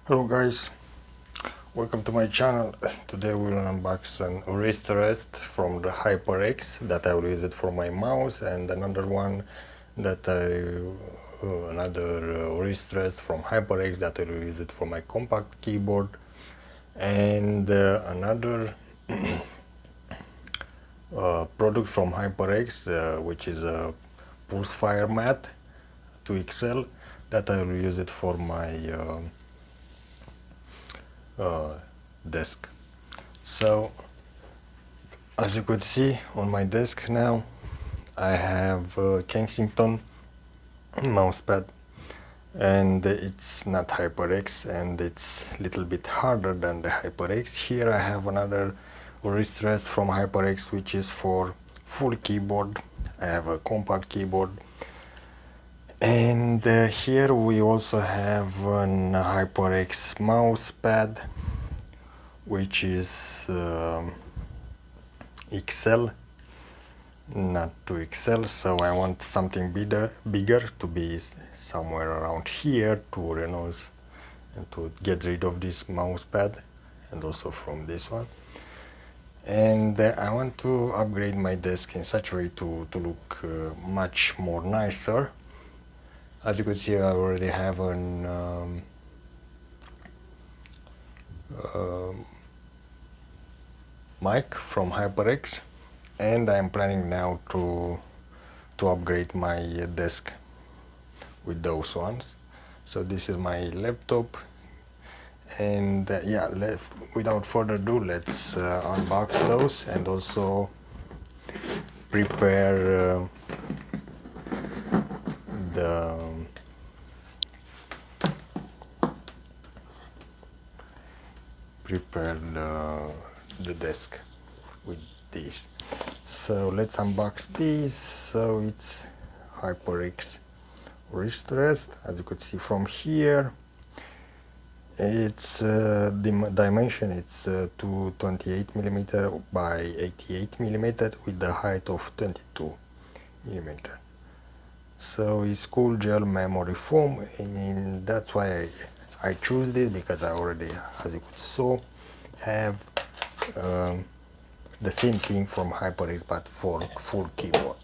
Hello guys, welcome to my channel. Today we will unbox an wrist rest from the HyperX that I will use it for my mouse, and another one that another wrist rest from HyperX that I will use it for my compact keyboard, and another product from HyperX which is a Pulsefire mat 2XL that I will use it for my desk. So as you could see on my desk now, I have a Kensington mousepad, and it's not HyperX, and it's a little bit harder than the HyperX. Here I have another wrist rest from HyperX which is for full keyboard. I have a compact keyboard, and here we also have an HyperX mousepad which is XL, not 2XL, so I want something bigger to be somewhere around here to renounce and to get rid of this mouse pad, and also from this one. And I want to upgrade my desk in such a way to look much more nicer. As you can see, I already have an mic from HyperX, and I'm planning now to upgrade my desk with those ones. So this is my laptop, and yeah, without further ado, let's unbox those and also prepare the desk with these. So let's unbox these. So it's HyperX wrist rest. As you could see from here, it's the dimension, it's 228 millimeter by 88 millimeter with the height of 22 millimeter. So it's cool gel memory foam, and that's why I choose this, because I already, as you could see, have the same thing from HyperX but for full keyboard.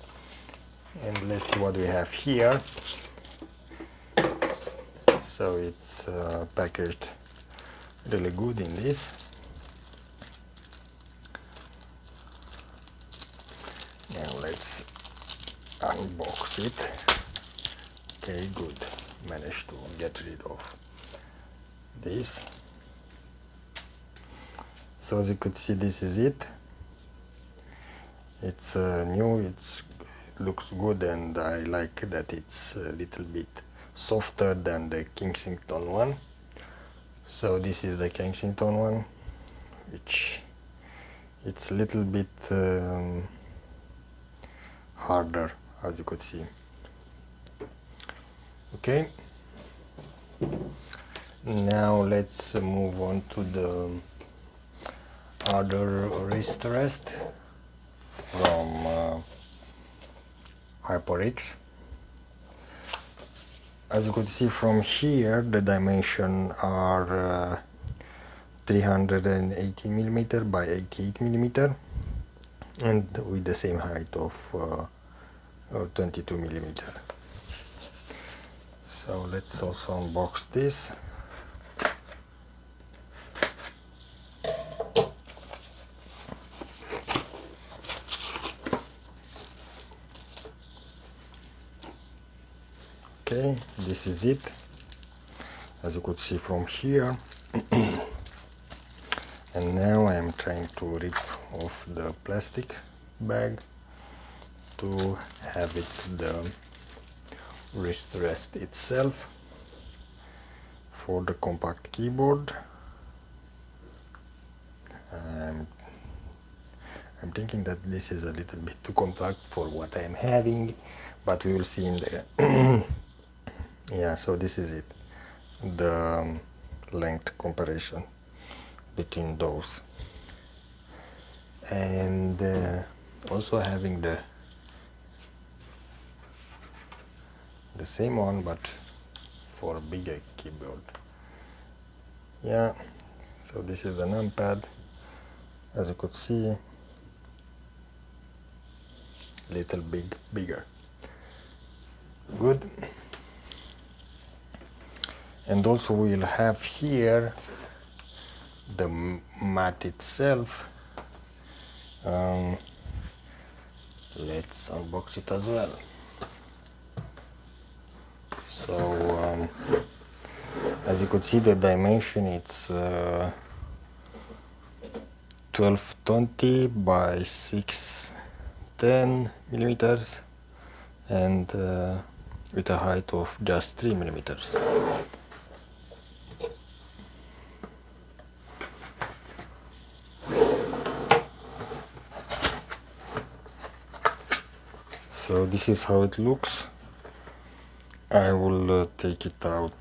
And let's see what we have here. So it's packaged really good in this. Now let's unbox it. Okay, good. Managed to get rid of this. So as you could see, this is it. It's new, it looks good, and I like that it's a little bit softer than the Kensington one. So this is the Kensington one, which it's a little bit harder, as you could see. Okay, now let's move on to the other wrist rest from HyperX. As you could see from here, the dimensions are 380 millimeter by 88 millimeter, and with the same height of 22 millimeter. So let's also unbox this. Okay, this is it, as you could see from here. And now I am trying to rip off the plastic bag to have it the wrist rest itself for the compact keyboard. I'm thinking that this is a little bit too compact for what I'm having, but we will see in the yeah, so this is it, the length comparison between those, and also having the same one but for a bigger keyboard. Yeah, so this is the numpad, as you could see, little bigger. Good. And also we'll have here the mat itself. Let's unbox it as well. So as you could see, the dimension, it's 1220 by 610 millimeters, and with a height of just 3 millimeters. So this is how it looks. I will take it out.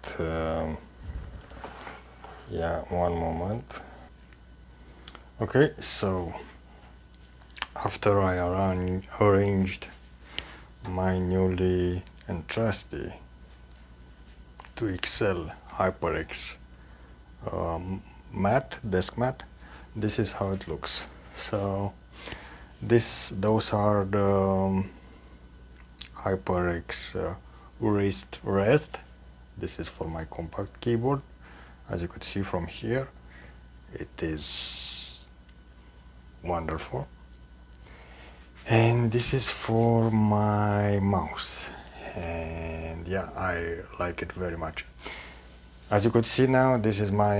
Yeah, one moment. Okay, so after I arranged my newly and trusty 2XL HyperX desk mat, this is how it looks. So those are the HyperX wrist rest. This is for my compact keyboard. As you could see from here, it is wonderful. And this is for my mouse, and yeah, I like it very much. As you could see now, this is my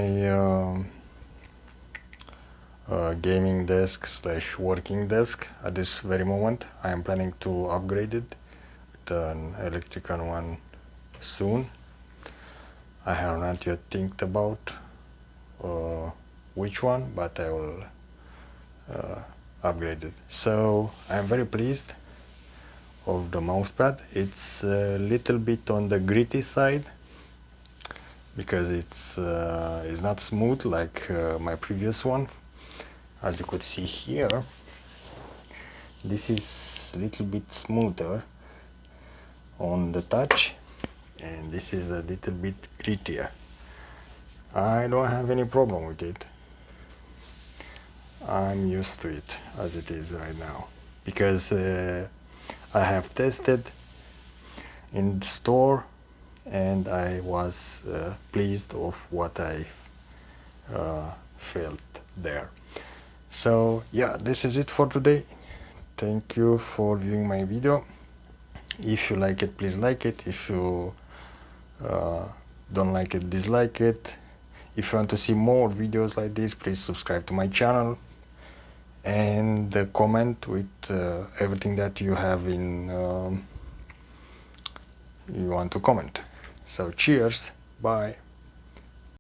gaming desk / working desk. At this very moment, I am planning to upgrade it with an electrical one soon. I have not yet think about which one, but I will upgrade it. So I'm very pleased of the mousepad. It's a little bit on the gritty side because it's not smooth like my previous one. As you could see here, this is a little bit smoother on the touch, and this is a little bit grittier. I don't have any problem with it. I'm used to it as it is right now, because I have tested in the store and I was pleased of what I felt there. So yeah, this is it for today. Thank you for viewing my video. If you like it, please like it. If you don't like it, dislike it. If you want to see more videos like this, please subscribe to my channel and comment with everything that you have in you want to comment. So cheers, bye.